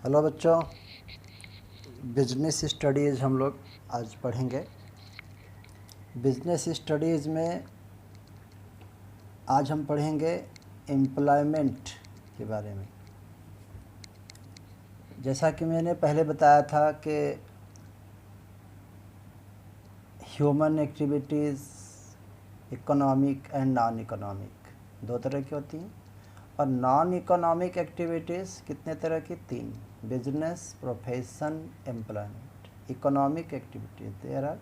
Hello बच्चों, business studies हम लोग आज पढ़ेंगे। बिजनेस स्टडीज़ में आज हम पढ़ेंगे एम्प्लॉयमेंट के बारे में। जैसा कि मैंने पहले बताया था कि human activities economic and non economic दो तरह की होती हैं, और नॉन इकोनॉमिक एक्टिविटीज़ कितने तरह की? तीन: business, profession, employment. Economic activities, there are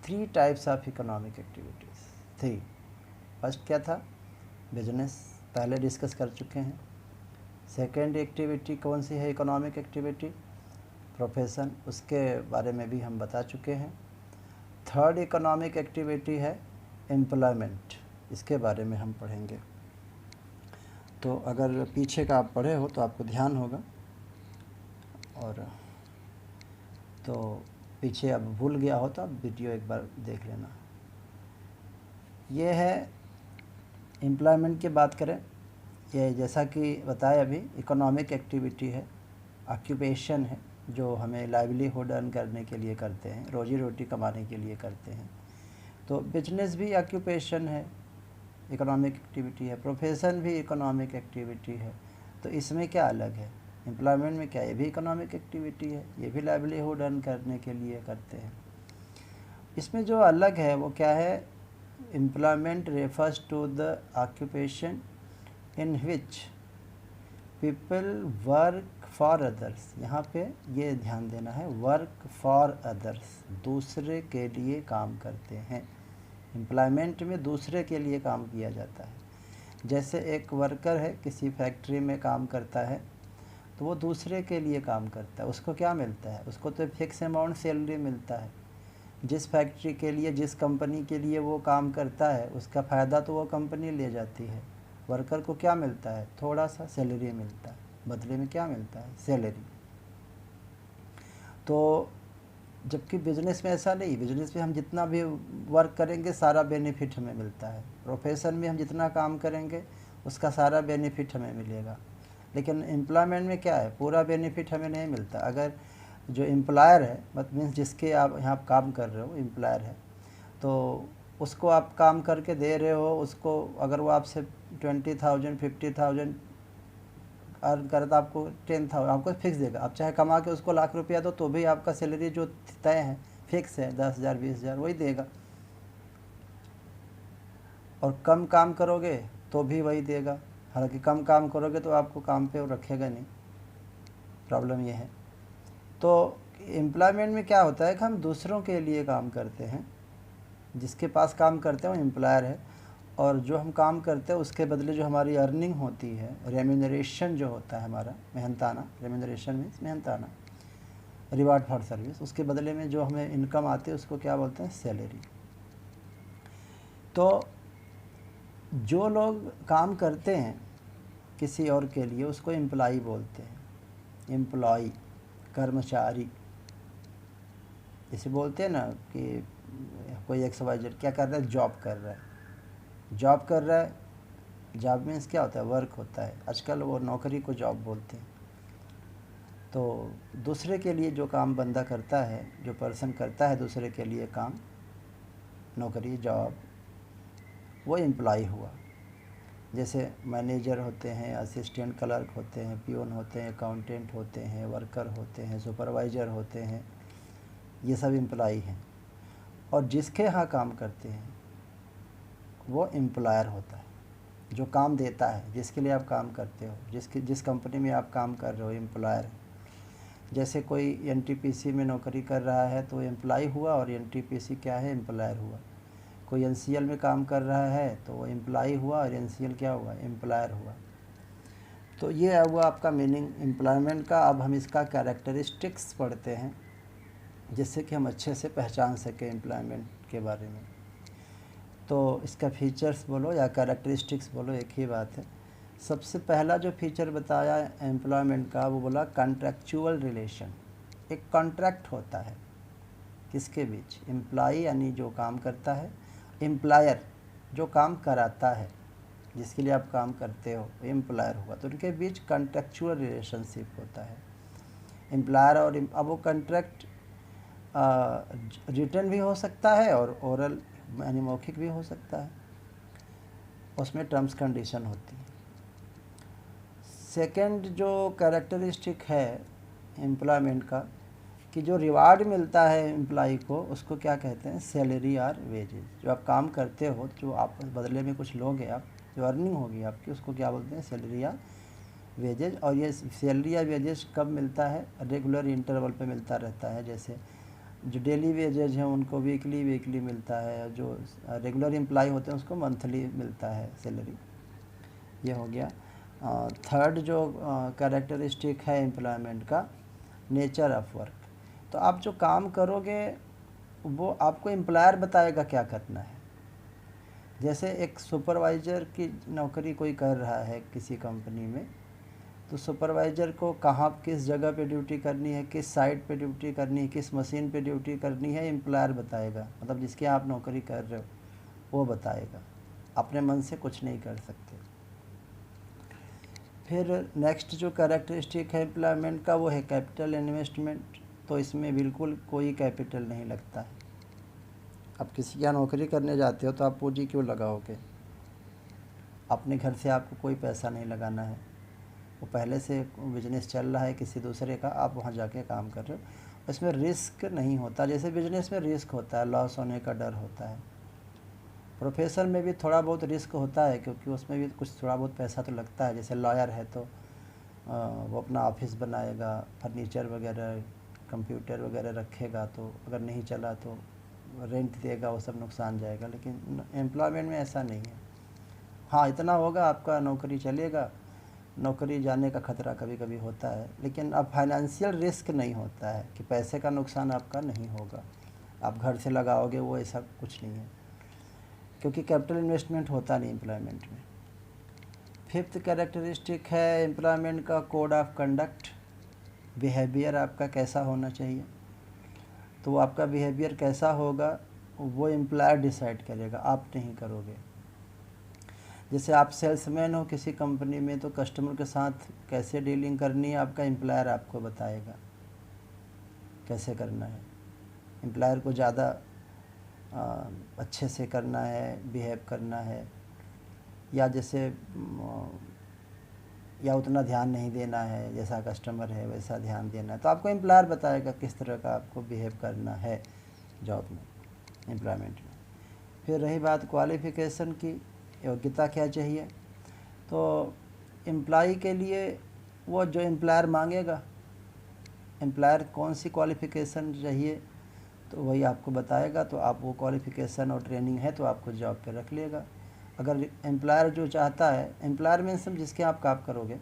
3 types of economic activities. 3। First क्या था? बिजनेस, पहले डिस्कस कर चुके हैं। सेकेंड एक्टिविटी कौन सी है इकोनॉमिक एक्टिविटी? प्रोफेशन, उसके बारे में भी हम बता चुके हैं। थर्ड इकोनॉमिक एक्टिविटी है एम्प्लॉयमेंट, इसके बारे में हम पढ़ेंगे। तो अगर पीछे का आप पढ़े हो तो आपको ध्यान होगा, और तो पीछे अब भूल गया हो तो आप वीडियो एक बार देख लेना। ये है एम्प्लॉयमेंट की बात करें, ये जैसा कि बताया अभी, इकोनॉमिक एक्टिविटी है, ऑक्यूपेशन है, जो हमें लाइवलीहुड अर्न करने के लिए करते हैं, रोजी रोटी कमाने के लिए करते हैं। तो बिजनेस भी ऑक्यूपेशन है, इकोनॉमिक एक्टिविटी है। प्रोफेशन भी इकोनॉमिक एक्टिविटी है। तो इसमें क्या अलग है? एम्प्लॉयमेंट में क्या, ये भी इकोनॉमिक एक्टिविटी है, ये भी लाइवलीहुड अर्न करने के लिए करते हैं। इसमें जो अलग है वो क्या है? Employment refers to the occupation in which people work for others. यहाँ पे ये ध्यान देना है, वर्क फॉर अदर्स, दूसरे के लिए काम करते हैं। एम्प्लॉयमेंट में दूसरे के लिए काम किया जाता है। जैसे एक वर्कर है, किसी फैक्ट्री में काम करता है, तो वो दूसरे के लिए काम करता है। उसको क्या मिलता है? उसको तो फिक्स अमाउंट सैलरी मिलता है। जिस फैक्ट्री के लिए, जिस कंपनी के लिए वो काम करता है, उसका फ़ायदा तो वो कंपनी ले जाती है। वर्कर को क्या मिलता है? थोड़ा सा सैलरी मिलता है, बदले में क्या मिलता है? सैलरी। तो जबकि बिजनेस में ऐसा नहीं। बिजनेस में हम जितना भी वर्क करेंगे सारा बेनिफिट हमें मिलता है। प्रोफेशन में हम जितना काम करेंगे उसका सारा बेनिफिट हमें मिलेगा। लेकिन एम्प्लॉयमेंट में क्या है? पूरा बेनिफिट हमें नहीं मिलता। अगर जो एम्प्लॉयर है, मतलब मीन्स जिसके आप यहाँ काम कर रहे हो, एम्प्लॉयर है, तो उसको आप काम करके दे रहे हो, उसको अगर वो आपसे 20,000 50,000 अर्न करे तो आपको 10,000 आपको फिक्स देगा। आप चाहे कमा के उसको लाख रुपया दो तो भी आपका सैलरी जो तय है, फिक्स है, 10,000 20,000 वही देगा। और कम काम करोगे तो भी वही देगा। हालांकि कम काम करोगे तो आपको काम पे रखेगा नहीं, प्रॉब्लम ये है। तो एम्प्लॉयमेंट में क्या होता है कि हम दूसरों के लिए काम करते हैं। जिसके पास काम करते हैं वो एम्प्लॉयर है, और जो हम काम करते हैं उसके बदले जो हमारी अर्निंग होती है, रेम्यूनरेशन जो होता है हमारा, मेहनताना, रेम्यूनरेशन मीन्स मेहनताना, रिवार्ड फॉर सर्विस, उसके बदले में जो हमें इनकम आती है उसको क्या बोलते हैं? सैलरी। तो जो लोग काम करते हैं किसी और के लिए उसको एम्प्लॉई बोलते हैं। एम्प्लॉई, कर्मचारी, इसे बोलते हैं ना कि कोई XYZ क्या कर रहा है? जॉब कर रहा है। जॉब कर रहा है, जॉब मीन्स क्या होता है? वर्क होता है। आजकल वो नौकरी को जॉब बोलते हैं। तो दूसरे के लिए जो काम बंदा करता है, जो पर्सन करता है दूसरे के लिए काम, नौकरी, जॉब, वो एम्प्लॉय हुआ। जैसे मैनेजर होते हैं, असिस्टेंट क्लर्क होते हैं, पियोन होते हैं, अकाउंटेंट होते हैं, वर्कर होते हैं, सुपरवाइज़र होते हैं, ये सब एम्प्लॉय हैं। और जिसके यहाँ काम करते हैं वो एम्प्लॉयर होता है, जो काम देता है, जिसके लिए आप काम करते हो, जिस कंपनी में आप काम कर रहे हो, एम्प्लॉयर है। जैसे कोई NTPC में नौकरी कर रहा है तो एम्प्लॉय हुआ, और NTPC क्या है? एम्प्लॉयर हुआ। कोई NCL में काम कर रहा है तो वो एम्प्लॉय हुआ, और NCL क्या हुआ? एम्प्लॉयर हुआ। तो ये हुआ आपका मीनिंग एम्प्लॉयमेंट का। अब हम इसका कैरेक्टरिस्टिक्स पढ़ते हैं, जिससे कि हम अच्छे से पहचान सकें एम्प्लॉयमेंट के बारे में। तो इसका फीचर्स बोलो या कैरेक्टरिस्टिक्स बोलो, एक ही बात है। सबसे पहला जो फीचर बताया एम्प्लॉयमेंट का, वो बोला कॉन्ट्रैक्चुअल रिलेशन। एक कॉन्ट्रैक्ट होता है किसके बीच? एम्प्लॉई यानी जो काम करता है, एम्प्लॉयर जो काम कराता है, जिसके लिए आप काम करते हो, एम्प्लॉयर हुआ। तो उनके बीच कॉन्ट्रैक्चुअल रिलेशनशिप होता है। एम्प्लॉयर और अब वो कॉन्ट्रैक्ट रिटन भी हो सकता है और ओरल यानी मौखिक भी हो सकता है, उसमें टर्म्स कंडीशन होती है। सेकंड जो कैरेक्टरिस्टिक है एम्प्लॉयमेंट का कि जो रिवार्ड मिलता है एम्प्लॉय को उसको क्या कहते हैं, सैलरी और वेजेस। जो आप काम करते हो, जो आप बदले में कुछ लोगे, आप जो अर्निंग होगी आपकी, उसको क्या बोलते हैं, सैलरी या वेजेज। और ये सैलरी या वेजेज कब मिलता है, रेगुलर इंटरवल पे मिलता रहता है। जैसे जो डेली वेजेज हैं उनको वीकली मिलता है, जो रेगुलर एम्प्लॉय होते हैं उसको मंथली मिलता है सैलरी। ये हो गया। थर्ड जो कैरेक्टरिस्टिक है एम्प्लॉयमेंट का, नेचर ऑफ वर्क। तो आप जो काम करोगे वो आपको एम्प्लॉयर बताएगा क्या करना है। जैसे एक सुपरवाइज़र की नौकरी कोई कर रहा है किसी कंपनी में, तो सुपरवाइज़र को कहाँ किस जगह पे ड्यूटी करनी है, किस साइट पे ड्यूटी करनी है, किस मशीन पे ड्यूटी करनी है, एम्प्लॉयर बताएगा। मतलब जिसके आप नौकरी कर रहे हो वो बताएगा, अपने मन से कुछ नहीं कर सकते। फिर नेक्स्ट जो कैरेक्टरिस्टिक है एम्प्लॉयमेंट का वो है कैपिटल इन्वेस्टमेंट। तो इसमें बिल्कुल कोई कैपिटल नहीं लगता है। आप किसी का नौकरी करने जाते हो तो आप पूंजी क्यों लगाओगे, अपने घर से आपको कोई पैसा नहीं लगाना है, वो पहले से बिजनेस चल रहा है किसी दूसरे का, आप वहाँ जाके काम कर रहे हो। इसमें रिस्क नहीं होता, जैसे बिजनेस में रिस्क होता है, लॉस होने का डर होता है। प्रोफेशन में भी थोड़ा बहुत रिस्क होता है क्योंकि उसमें भी कुछ थोड़ा बहुत पैसा तो लगता है। जैसे लॉयर है तो वो अपना ऑफिस बनाएगा, फर्नीचर वगैरह, कंप्यूटर वगैरह रखेगा, तो अगर नहीं चला तो रेंट देगा, वो सब नुकसान जाएगा। लेकिन एम्प्लॉयमेंट में ऐसा नहीं है। हाँ, इतना होगा आपका नौकरी चलेगा, नौकरी जाने का खतरा कभी कभी होता है, लेकिन अब फाइनेंशियल रिस्क नहीं होता है कि पैसे का नुकसान आपका नहीं होगा, आप घर से लगाओगे, वो ऐसा कुछ नहीं है क्योंकि कैपिटल इन्वेस्टमेंट होता नहीं एम्प्लॉयमेंट में। फिफ्थ कैरेक्टरिस्टिक है एम्प्लॉयमेंट का कोड ऑफ कंडक्ट। बिहेवियर आपका कैसा होना चाहिए, तो वो आपका बिहेवियर कैसा होगा वो एम्प्लॉयर डिसाइड करेगा, आप नहीं करोगे। जैसे आप सेल्समैन हो किसी कंपनी में, तो कस्टमर के साथ कैसे डीलिंग करनी है आपका एम्प्लॉयर आपको बताएगा कैसे करना है। एम्प्लॉयर को ज़्यादा अच्छे से करना है, बिहेव करना है, या जैसे या उतना ध्यान नहीं देना है, जैसा कस्टमर है वैसा ध्यान देना है, तो आपको एम्प्लॉयर बताएगा किस तरह का आपको बिहेव करना है जॉब में, एम्प्लॉयमेंट में। फिर रही बात क्वालिफ़िकेशन की, योग्यता क्या चाहिए, तो एम्प्लॉय के लिए वो जो एम्प्लॉयर मांगेगा, एम्प्लॉयर कौन सी क्वालिफ़िकेशन चाहिए तो वही आपको बताएगा। तो आप वो क्वालिफ़िकेशन और ट्रेनिंग है तो आपको जॉब पे रख लेगा। अगर एम्प्लॉयर जो चाहता है, एम्प्लॉयर में सब जिसके आप काम करोगे,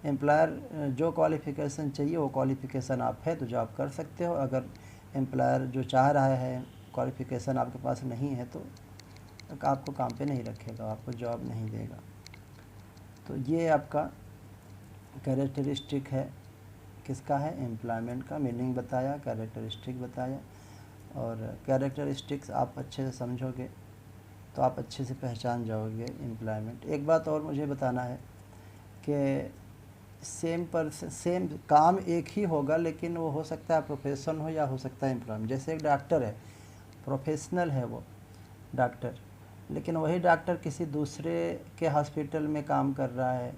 एम्प्लॉयर जो क्वालिफ़िकेशन चाहिए वो क्वालिफ़िकेशन आप है तो जॉब कर सकते हो। अगर एम्प्लॉयर जो चाह रहा है क्वालिफ़िकेशन आपके पास नहीं है तो आपको काम पे नहीं रखेगा, आपको जॉब नहीं देगा। तो ये आपका कैरेक्टरिस्टिक है किसका है, एम्प्लॉयमेंट का। मीनिंग बताया, कैरेक्टरिस्टिक बताया, और कैरेक्टरिस्टिक्स आप अच्छे से समझोगे तो आप अच्छे से पहचान जाओगे एम्प्लॉयमेंट। एक बात और मुझे बताना है कि सेम काम एक ही होगा, लेकिन वो हो सकता है प्रोफेशन हो या हो सकता है एम्प्लॉयमेंट। जैसे एक डॉक्टर है, प्रोफेशनल है वो डॉक्टर, लेकिन वही डॉक्टर किसी दूसरे के हॉस्पिटल में काम कर रहा है,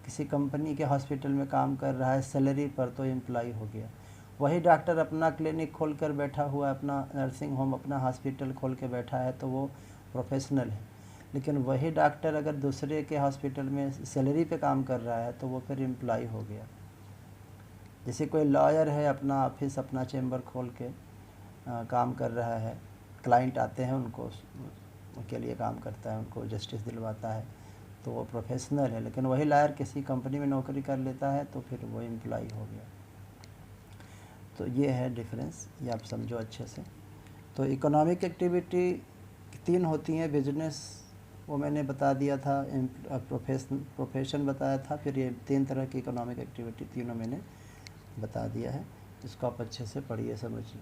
किसी कंपनी के हॉस्पिटल में काम कर रहा है सैलरी पर, तो एम्प्लॉय हो गया। वही डॉक्टर अपना क्लिनिक खोल कर बैठा हुआ, अपना नर्सिंग होम, अपना हॉस्पिटल खोल के बैठा है तो वो प्रोफेशनल है। लेकिन वही डॉक्टर अगर दूसरे के हॉस्पिटल में सैलरी पे काम कर रहा है तो वो फिर एम्प्लॉय हो गया। जैसे कोई लॉयर है, अपना ऑफिस, अपना चैम्बर खोल के काम कर रहा है, क्लाइंट आते हैं उनको के लिए काम करता है, उनको जस्टिस दिलवाता है, तो वो प्रोफेशनल है। लेकिन वही लॉयर किसी कंपनी में नौकरी कर लेता है तो फिर वो एम्प्लॉय हो गया। तो ये है डिफरेंस, ये आप समझो अच्छे से। तो इकोनॉमिक एक्टिविटी 3 होती हैं, बिजनेस वो मैंने बता दिया था, प्रोफेशन बताया था, फिर ये 3 तरह की इकोनॉमिक एक्टिविटी तीनों मैंने बता दिया है। इसको आप अच्छे से पढ़िए, समझिए।